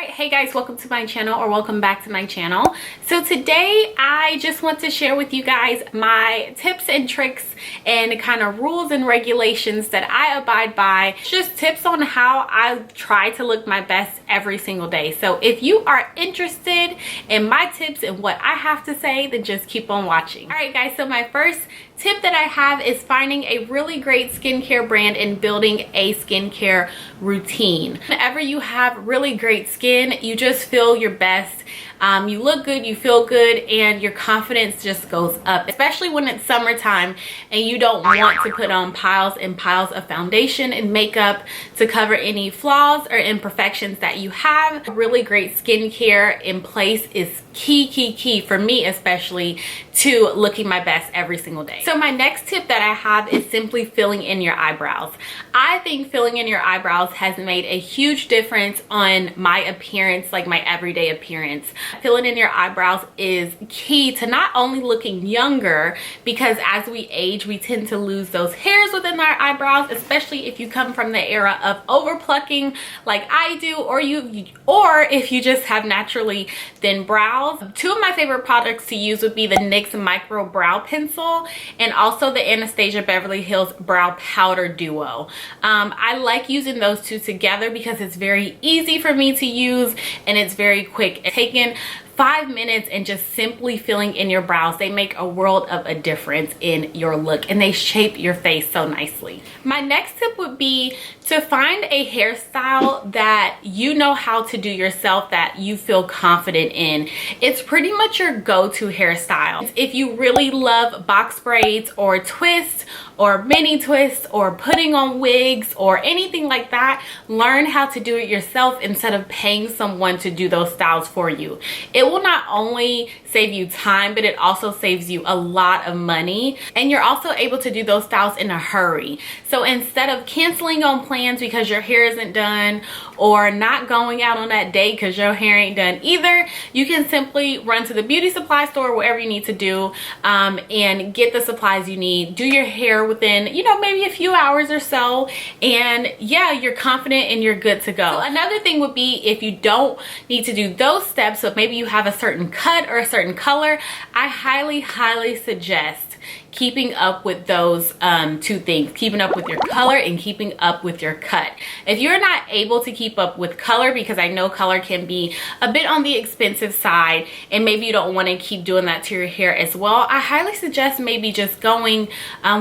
Alright, hey guys, welcome to my channel, or welcome back to my channel. So today I just want to share with you guys my tips and tricks and kind of rules and regulations that I abide by. Just tips on how I try to look my best every single day. So if you are interested in my tips and what I have to say, then just keep on watching. Alright guys, so my first tip that I have is finding a really great skincare brand and building a skincare routine. Whenever you have really great skin, you just feel your best. You look good, you feel good, and your confidence just goes up, especially when it's summertime and you don't want to put on piles and piles of foundation and makeup to cover any flaws or imperfections that you have. Really great skincare in place is key for me, especially to looking my best every single day. So my next tip that I have is simply filling in your eyebrows. I think filling in your eyebrows has made a huge difference on my appearance, like my everyday appearance. Filling in your eyebrows is key to not only looking younger, because as we age we tend to lose those hairs within our eyebrows, especially if you come from the era of over plucking like I do, or if you just have naturally thin brows. Two of my favorite products to use would be the NYX Micro Brow Pencil and also the Anastasia Beverly Hills Brow Powder Duo. I like using those two together because it's very easy for me to use and it's very quick. It's taken 5 minutes and just simply filling in your brows. They make a world of a difference in your look and they shape your face so nicely. My next tip would be to find a hairstyle that you know how to do yourself, that you feel confident in. It's pretty much your go-to hairstyle. If you really love box braids or twists or mini twists or putting on wigs or anything like that, learn how to do it yourself instead of paying someone to do those styles for you. It will not only save you time, but it also saves you a lot of money, and you're also able to do those styles in a hurry. So instead of canceling on plans because your hair isn't done, or not going out on that date because your hair ain't done either, you can simply run to the beauty supply store, wherever you need to do, and get the supplies you need. Do your hair within, you know, maybe a few hours or so, and yeah, you're confident and you're good to go. So another thing would be, if you don't need to do those steps, so maybe you have a certain cut or a certain color, I highly suggest keeping up with those two things: keeping up with your color and keeping up with your cut. If you're not able to keep up with color, because I know color can be a bit on the expensive side and maybe you don't want to keep doing that to your hair as well, I highly suggest maybe just going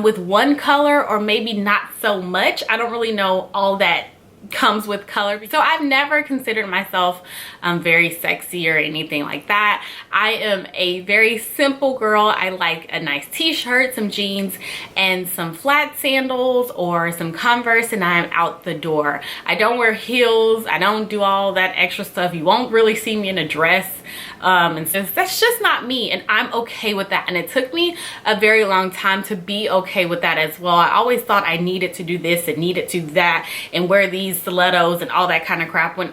with one color, or maybe not so much. I don't really know all that comes with color, so I've never considered myself very sexy or anything like that. I am a very simple girl. I like a nice t-shirt, some jeans, and some flat sandals or some Converse, and I'm out the door. I don't wear heels. I don't do all that extra stuff. You won't really see me in a dress, and so that's just not me, and I'm okay with that. And it took me a very long time to be okay with that as well. I always thought I needed to do this and needed to do that and wear these stilettos and all that kind of crap, when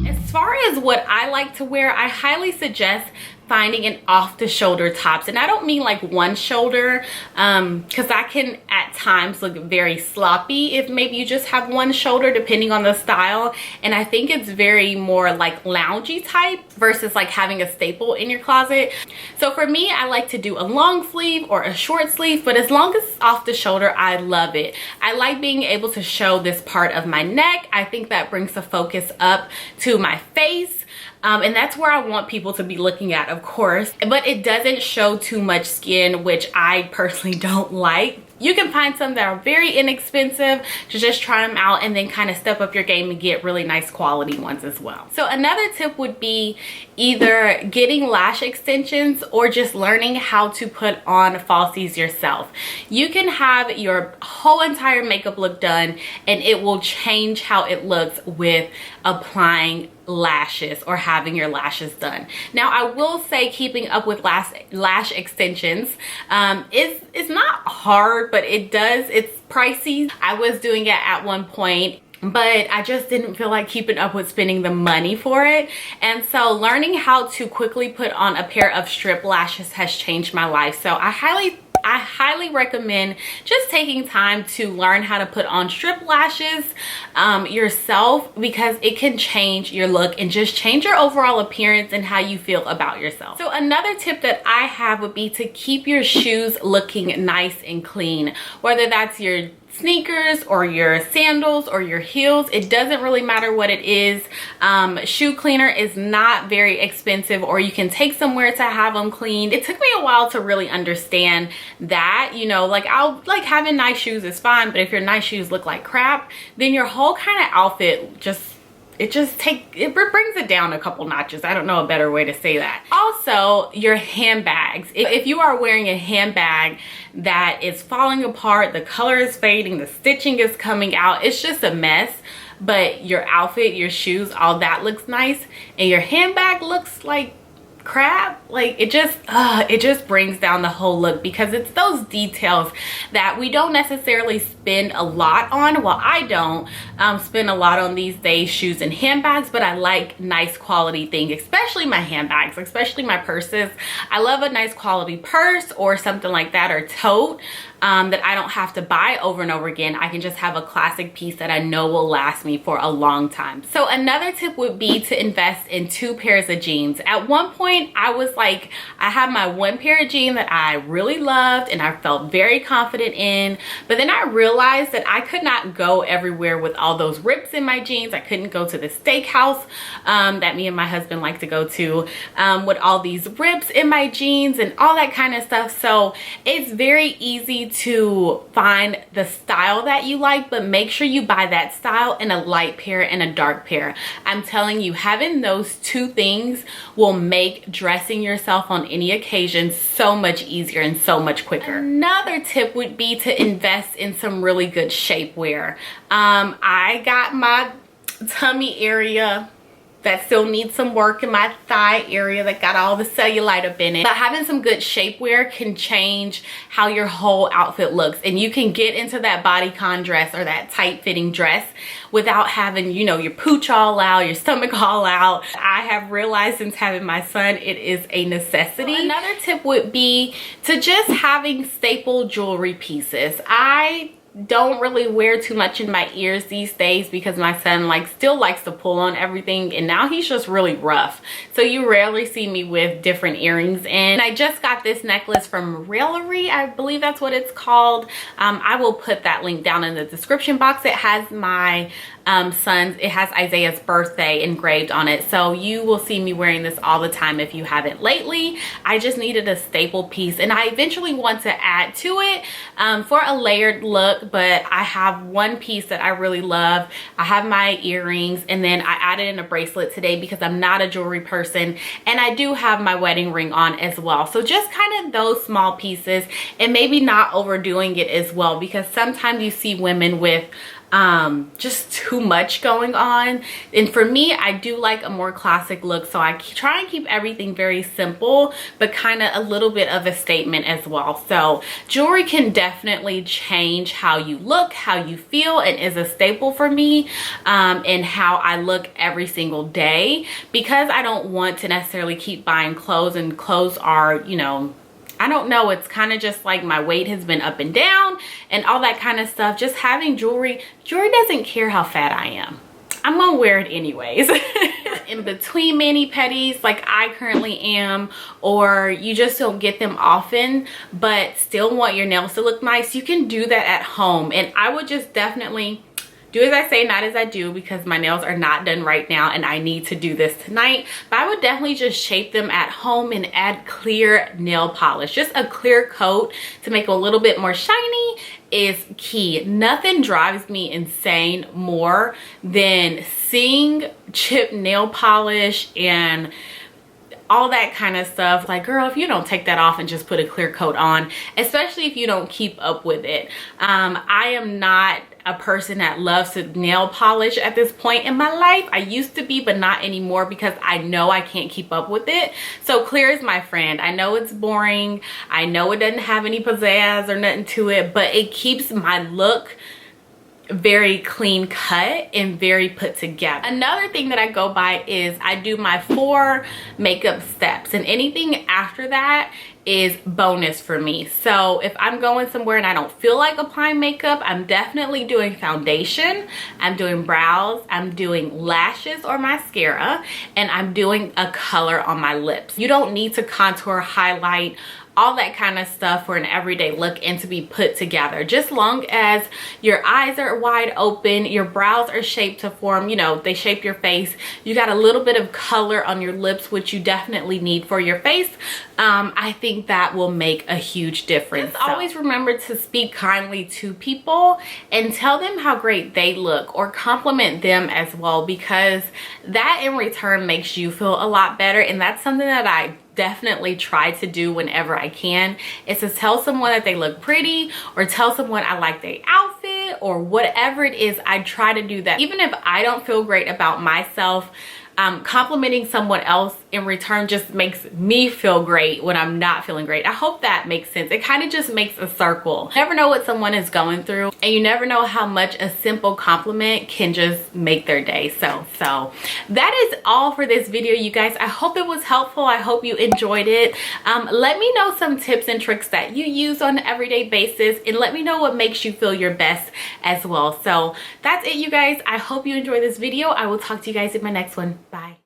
as far as what I like to wear, I highly suggest finding an off-the-shoulder tops. And I don't mean like one shoulder, because that can at times look very sloppy if maybe you just have one shoulder, depending on the style. And I think it's very more like loungy type versus like having a staple in your closet. So for me, I like to do a long sleeve or a short sleeve, but as long as it's off the shoulder, I love it. I like being able to show this part of my neck. I think that brings the focus up to my face. And that's where I want people to be looking at, of course, but it doesn't show too much skin, which I personally don't like. You can find some that are very inexpensive to just try them out and then kind of step up your game and get really nice quality ones as well. So another tip would be either getting lash extensions or just learning how to put on falsies yourself. You can have your whole entire makeup look done and it will change how it looks with applying lashes or having your lashes done. Now I will say keeping up with lash extensions is not hard, but it's pricey. I was doing it at one point, but I just didn't feel like keeping up with spending the money for it. And so learning how to quickly put on a pair of strip lashes has changed my life. So I highly I highly recommend just taking time to learn how to put on strip lashes yourself, because it can change your look and just change your overall appearance and how you feel about yourself. So another tip that I have would be to keep your shoes looking nice and clean, whether that's your sneakers or your sandals or your heels. It doesn't really matter what it is. Shoe cleaner is not very expensive, or you can take somewhere to have them cleaned. It took me a while to really understand that, you know, like having nice shoes is fine, but if your nice shoes look like crap, then your whole kind of outfit it brings it down a couple notches. I don't know a better way to say that. Also, your handbags. If you are wearing a handbag that is falling apart, the color is fading, the stitching is coming out, it's just a mess, but your outfit, your shoes, all that looks nice, and your handbag looks like crap, like it just brings down the whole look, because it's those details that we don't necessarily spend a lot on. Well, I don't spend a lot on these days, shoes and handbags, but I like nice quality things, especially my handbags, especially my purses. I love a nice quality purse or something like that, or tote that I don't have to buy over and over again. I can just have a classic piece that I know will last me for a long time. So another tip would be to invest in 2 pairs of jeans. At one point, I was like, I had my one pair of jeans that I really loved and I felt very confident in, but then I realized that I could not go everywhere with all those rips in my jeans. I couldn't go to the steakhouse that me and my husband like to go to with all these rips in my jeans and all that kind of stuff. So it's very easy to find the style that you like, but make sure you buy that style in a light pair and a dark pair. I'm telling you, having those 2 things will make dressing yourself on any occasion so much easier and so much quicker. Another tip would be to invest in some really good shapewear. I got my tummy area that still needs some work, in my thigh area that got all the cellulite up in it. But having some good shapewear can change how your whole outfit looks, and you can get into that bodycon dress or that tight fitting dress without having, you know, your pooch all out, your stomach all out. I have realized since having my son, it is a necessity. So another tip would be to just having staple jewelry pieces. I don't really wear too much in my ears these days because my son still likes to pull on everything, and now he's just really rough, so you rarely see me with different earrings. And I just got this necklace from Raillery, I believe that's what it's called. I will put that link down in the description box. It has my it has Isaiah's birthday engraved on it, so you will see me wearing this all the time if you haven't lately. I just needed a staple piece, and I eventually want to add to it for a layered look, but I have one piece that I really love. I have my earrings, and then I added in a bracelet today because I'm not a jewelry person, and I do have my wedding ring on as well. So just kind of those small pieces, and maybe not overdoing it as well, because sometimes you see women with just too much going on, and for me, I do like a more classic look, so I try and keep everything very simple but kind of a little bit of a statement as well. So jewelry can definitely change how you look, how you feel, and is a staple for me and how I look every single day, because I don't want to necessarily keep buying clothes, and clothes are, you know, I don't know, it's kind of just like my weight has been up and down and all that kind of stuff. Just having jewelry doesn't care how fat I am. I'm gonna wear it anyways. In between mani-pedis like I currently am, or you just don't get them often but still want your nails to look nice, you can do that at home. And I would just definitely do as I say, not as I do, because my nails are not done right now and I need to do this tonight. But I would definitely just shape them at home and add clear nail polish. Just a clear coat to make it a little bit more shiny is key. Nothing drives me insane more than seeing chipped nail polish and all that kind of stuff. Like, girl, if you don't take that off and just put a clear coat on, especially if you don't keep up with it. I am not a person that loves to nail polish at this point in my life. I used to be, but not anymore, because I know I can't keep up with it. So clear is my friend. I know it's boring, I know it doesn't have any pizzazz or nothing to it, but it keeps my look very clean cut and very put together. Another thing that I go by is I do my 4 makeup steps, and anything after that is bonus for me. So if I'm going somewhere and I don't feel like applying makeup, I'm definitely doing foundation, I'm doing brows, I'm doing lashes or mascara, and I'm doing a color on my lips. You don't need to contour, highlight, all that kind of stuff for an everyday look and to be put together. Just long as your eyes are wide open, your brows are shaped to form, you know, they shape your face, you got a little bit of color on your lips, which you definitely need for your face, I think that will make a huge difference. Just always remember to speak kindly to people and tell them how great they look, or compliment them as well, because that in return makes you feel a lot better. And that's something that I definitely try to do whenever I can, is to tell someone that they look pretty, or tell someone I like their outfit, or whatever it is. I try to do that. Even if I don't feel great about myself, complimenting someone else in return just makes me feel great when I'm not feeling great. I hope that makes sense. It kind of just makes a circle. You never know what someone is going through, and you never know how much a simple compliment can just make their day. So that is all for this video, you guys. I hope it was helpful. I hope you enjoyed it. Let me know some tips and tricks that you use on an everyday basis, and let me know what makes you feel your best as well. So that's it, you guys. I hope you enjoyed this video. I will talk to you guys in my next one. Bye.